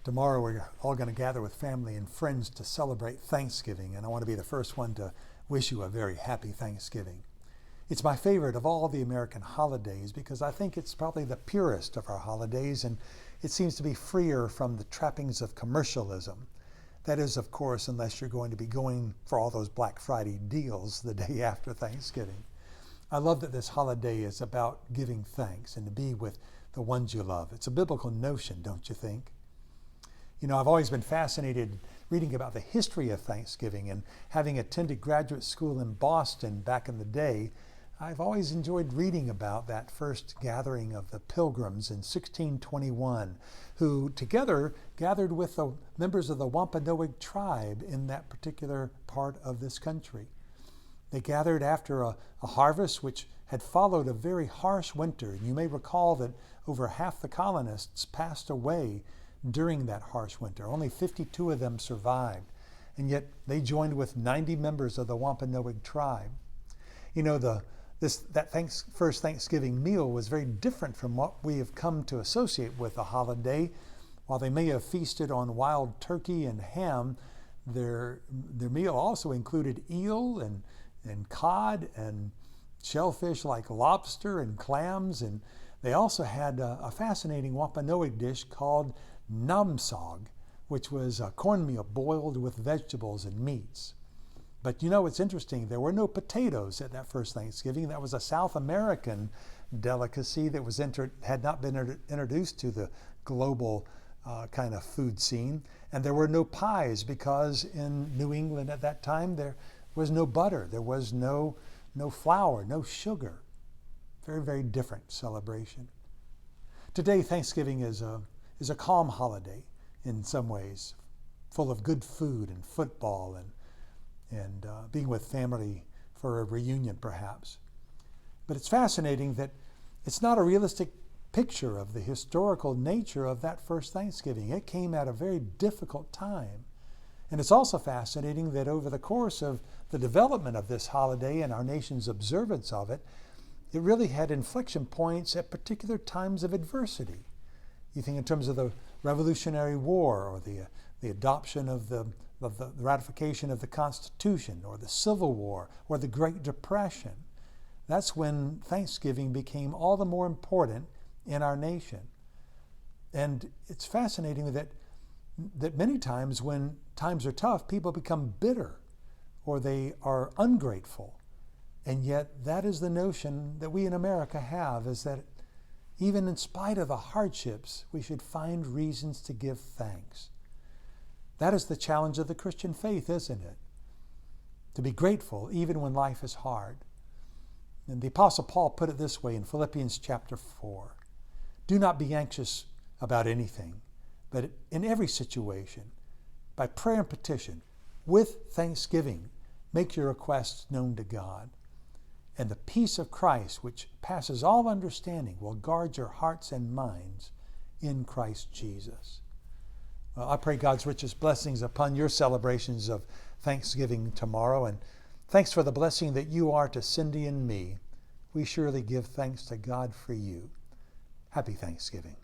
Tomorrow we're all going to gather with family and friends to celebrate Thanksgiving, and I want to be the first one to wish you a very happy Thanksgiving. It's my favorite of all the American holidays because I think it's probably the purest of our holidays, and it seems to be freer from the trappings of commercialism. That is, of course, unless you're going to be going for all those Black Friday deals the day after Thanksgiving. I love that this holiday is about giving thanks and to be with the ones you love. It's a biblical notion, don't you think? You know, I've always been fascinated reading about the history of Thanksgiving, and having attended graduate school in Boston back in the day, I've always enjoyed reading about that first gathering of the Pilgrims in 1621, who together gathered with the members of the Wampanoag tribe in that particular part of this country. They gathered after a harvest which had followed a very harsh winter. You may recall that over half the colonists passed away during that harsh winter. Only 52 of them survived, and yet they joined with 90 members of the Wampanoag tribe. You know, that first Thanksgiving meal was very different from what we have come to associate with a holiday. While they may have feasted on wild turkey and ham, their meal also included eel and cod and shellfish like lobster and clams, and they also had a fascinating Wampanoag dish called namsog, which was cornmeal boiled with vegetables and meats. But you know, it's interesting, there were no potatoes at that first Thanksgiving. That was a South American delicacy that had not been introduced to the global kind of food scene. And there were no pies because in New England at that time there was no butter, there was no flour, no sugar. Very, very different celebration. Today, Thanksgiving is a calm holiday in some ways, full of good food and football and being with family for a reunion perhaps. But it's fascinating that it's not a realistic picture of the historical nature of that first Thanksgiving. It came at a very difficult time. And it's also fascinating that over the course of the development of this holiday and our nation's observance of it, it really had inflection points at particular times of adversity. You think in terms of the Revolutionary War, or the adoption of the ratification of the Constitution, or the Civil War, or the Great Depression. That's when Thanksgiving became all the more important in our nation. And it's fascinating that many times when times are tough, people become bitter or they are ungrateful. And yet that is the notion that we in America have, is that even in spite of the hardships, we should find reasons to give thanks. That is the challenge of the Christian faith, isn't it? To be grateful even when life is hard. And the Apostle Paul put it this way in Philippians chapter 4. Do not be anxious about anything, but in every situation, by prayer and petition, with thanksgiving, make your requests known to God. And the peace of Christ, which passes all understanding, will guard your hearts and minds in Christ Jesus. Well, I pray God's richest blessings upon your celebrations of Thanksgiving tomorrow. And thanks for the blessing that you are to Cindy and me. We surely give thanks to God for you. Happy Thanksgiving.